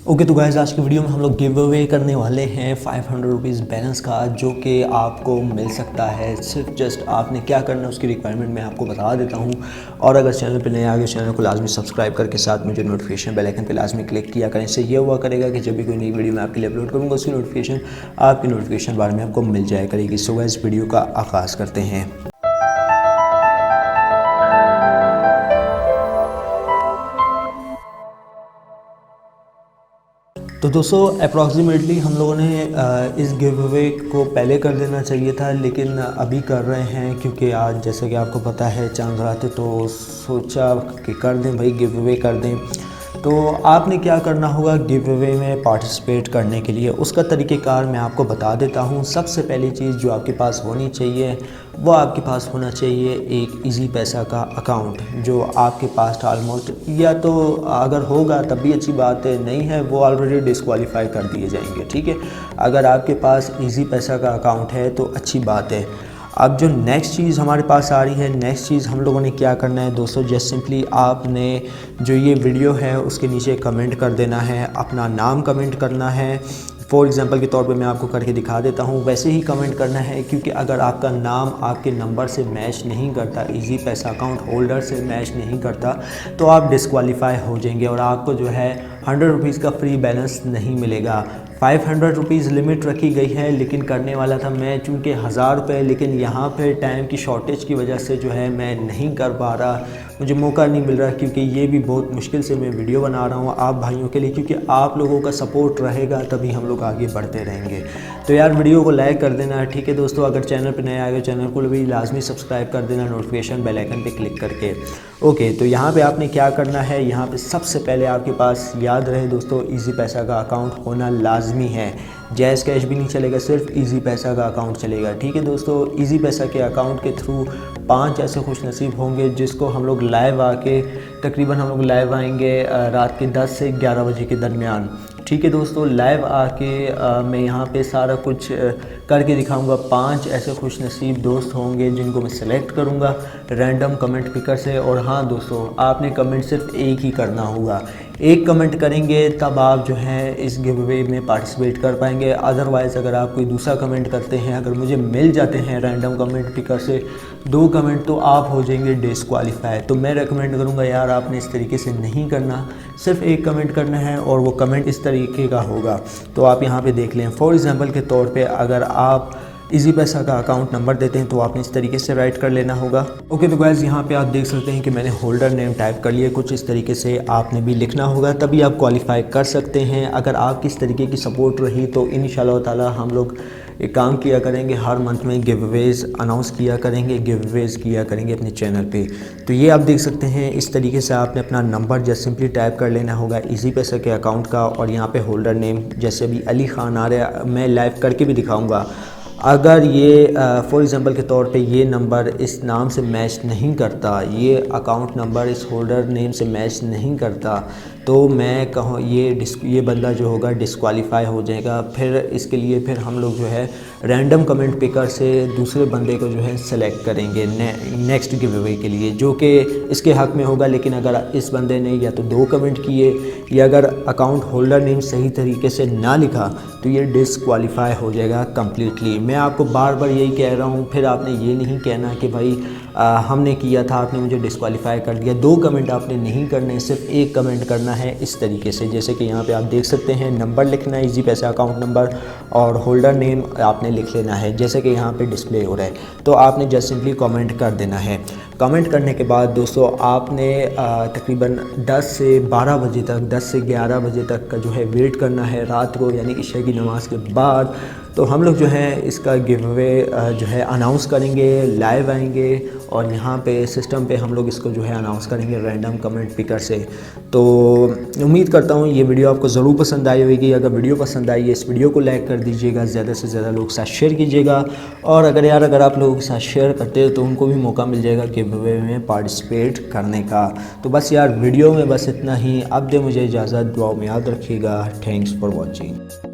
Okay तो guys आज की वीडियो में हम लोग गिव अवे करने वाले हैं 500 रुपीज़ बैलेंस का, जो कि आपको मिल सकता है। सिर्फ जस्ट आपने क्या करना है उसकी रिक्वायरमेंट मैं आपको बता देता हूं। और अगर चैनल पे नए आ गए चैनल को लाजमी सब्सक्राइब करके साथ में जो नोटिफिकेशन बेल आइकन पे लाजमी क्लिक किया करें। इससे ये हुआ करेगा कि जब भी कोई नई वीडियो मैं आपके लिए अपलोड करूँगा उसकी नोटिफिकेशन आपकी नोटिफिकेशन बार में आपको मिल जाया करेगी। सो गाइस वीडियो का आगाज़ करते हैं। तो दोस्तों अप्रॉक्सीमेटली हम लोगों ने इस गिव अवे को पहले कर देना चाहिए था, लेकिन अभी कर रहे हैं क्योंकि आज जैसे कि आपको पता है चांद रात है, तो सोचा कि कर दें भाई, गिव अवे कर दें। तो आपने क्या करना होगा गिव अवे में पार्टिसिपेट करने के लिए, उसका तरीक़ेकार मैं आपको बता देता हूँ। सबसे पहली चीज़ जो आपके पास होनी चाहिए वो आपके पास होना चाहिए एक इजी पैसा का अकाउंट, जो आपके पास ऑलमोस्ट, या तो अगर होगा तब भी अच्छी बात है, नहीं है वो ऑलरेडी डिस्क्वालीफाई कर दिए जाएंगे। ठीक है, अगर आपके पास इजी पैसा का अकाउंट है तो अच्छी बात है। अब जो नेक्स्ट चीज़ हमारे पास आ रही है, नेक्स्ट चीज़ हम लोगों ने क्या करना है दोस्तों, जस्ट सिंपली आपने जो ये वीडियो है उसके नीचे कमेंट कर देना है, अपना नाम कमेंट करना है। फॉर एग्ज़ाम्पल के तौर पे मैं आपको करके दिखा देता हूँ, वैसे ही कमेंट करना है, क्योंकि अगर आपका नाम आपके नंबर से मैच नहीं करता, इजी पैसा अकाउंट होल्डर से मैच नहीं करता, तो आप डिस्क्वालीफाई हो जाएंगे और आपको जो है 100 रुपीज़ का फ्री बैलेंस नहीं मिलेगा। 500 रुपीज़ लिमिट रखी गई है, लेकिन करने वाला था मैं चूँकि 1000 रुपये, लेकिन यहाँ पे टाइम की शॉर्टेज की वजह से जो है मैं नहीं कर पा रहा, मुझे मौका नहीं मिल रहा, क्योंकि ये भी बहुत मुश्किल से मैं वीडियो बना रहा हूँ आप भाइयों के लिए, क्योंकि आप लोगों का सपोर्ट रहेगा तभी हम लोग आगे बढ़ते रहेंगे। तो यार वीडियो को लाइक कर देना, ठीक है दोस्तों। अगर चैनल पर नए आ गए चैनल को भी लाजमी सब्सक्राइब कर देना नोटिफिकेशन बेल आइकन पे क्लिक करके। ओके, तो यहाँ पे आपने क्या करना है, यहाँ पे सबसे पहले आपके पास याद रहे दोस्तों इजी पैसा का अकाउंट होना लाजमी है। जैज़ कैश भी नहीं चलेगा, सिर्फ इजी पैसा का अकाउंट चलेगा। ठीक है दोस्तों, इजी पैसा के अकाउंट के थ्रू 5 ऐसे खुश नसीब होंगे जिसको हम लोग लाइव आके, तकरीबन हम लोग लाइव आएंगे रात के 10 से 11 बजे के दरमियान। ठीक है दोस्तों, लाइव आके मैं यहाँ पे सारा कुछ करके दिखाऊंगा। 5 ऐसे खुश नसीब दोस्त होंगे जिनको मैं सेलेक्ट करूँगा रैंडम कमेंट पिकर से। और हाँ दोस्तों, आपने कमेंट सिर्फ एक ही करना होगा, एक कमेंट करेंगे तब आप जो है इस गिव अवे में पार्टिसिपेट कर पाएंगे। अदरवाइज़ अगर आप कोई दूसरा कमेंट करते हैं, अगर मुझे मिल जाते हैं रैंडम कमेंट पिकर से 2 कमेंट, तो आप हो जाएंगे डिस्क्वालीफाई। तो मैं रेकमेंड करूँगा यार आपने इस तरीके से नहीं करना, सिर्फ एक कमेंट करना है और वो कमेंट इस तरीके का होगा। तो आप यहाँ पे देख लें, फॉर एग्ज़ाम्पल के तौर पे अगर आप इजी पैसा का अकाउंट नंबर देते हैं तो आपने इस तरीके से राइट कर लेना होगा। ओके, तो गाइज़ यहाँ पे आप देख सकते हैं कि मैंने होल्डर नेम टाइप कर लिया, कुछ इस तरीके से आपने भी लिखना होगा, तभी आप क्वालिफाई कर सकते हैं। अगर आपकी इस तरीके की सपोर्ट रही तो इंशाल्लाह ताला हम लोग एक काम किया करेंगे, हर मंथ में गिव अवेज़ अनाउंस किया करेंगे, गिव अवेज़ किया करेंगे अपने चैनल पे। तो ये आप देख सकते हैं, इस तरीके से आपने अपना नंबर जैसे सिंपली टाइप कर लेना होगा इजी पैसा के अकाउंट का, और यहाँ पे होल्डर नेम जैसे अभी अली खान आ रहा है, मैं लाइव करके भी दिखाऊंगा। अगर ये फॉर एग्ज़ाम्पल के तौर पे ये नंबर इस नाम से मैच नहीं करता, ये अकाउंट नंबर इस होल्डर नेम से मैच नहीं करता, तो मैं कहूँ ये बंदा जो होगा डिस्क्वालीफाई हो जाएगा। फिर इसके लिए फिर हम लोग जो है रैंडम कमेंट पिकर से दूसरे बंदे को जो है सेलेक्ट करेंगे नेक्स्ट गिव अवे के लिए, जो कि इसके हक़ में होगा। लेकिन अगर इस बंदे ने या तो 2 कमेंट किए या अगर अकाउंट होल्डर नेम सही तरीके से ना लिखा तो ये डिस्क्वालीफाई हो जाएगा कम्प्लीटली। मैं आपको बार बार यही कह रहा हूँ, फिर आपने ये नहीं कहना कि भाई हमने किया था आपने मुझे डिस्क्वालीफाई कर दिया। 2 कमेंट आपने नहीं करने, सिर्फ एक कमेंट करना है इस तरीके से, जैसे कि यहाँ पे आप देख सकते हैं नंबर लिखना है इजी पैसा अकाउंट नंबर, और होल्डर नेम आपने लिख लेना है जैसे कि यहाँ पे डिस्प्ले हो रहा है। तो आपने जस्ट सिंपली कमेंट कर देना है। कमेंट करने के बाद दोस्तों आपने तकरीबन 10 से 12 बजे तक, 10 से 11 बजे तक का जो है वेट करना है रात को, यानी इशा की नमाज़ के बाद। तो हम लोग जो है इसका गिव अवे जो है अनाउंस करेंगे, लाइव आएंगे और यहाँ पे सिस्टम पे हम लोग इसको जो है अनाउंस करेंगे रैंडम कमेंट पिकर से। तो उम्मीद करता हूँ ये वीडियो आपको ज़रूर पसंद आई होगी। अगर वीडियो पसंद आई है इस वीडियो को लाइक कर दीजिएगा, ज़्यादा से ज़्यादा लोग के साथ शेयर कीजिएगा। और अगर आप लोगों के साथ शेयर करते हो तो उनको भी मौका मिल जाएगा गिव अवे में पार्टिसिपेट करने का। तो बस यार वीडियो में बस इतना ही। अब दे मुझे इजाज़त, दुआ में याद रखिएगा। Thanks for watching.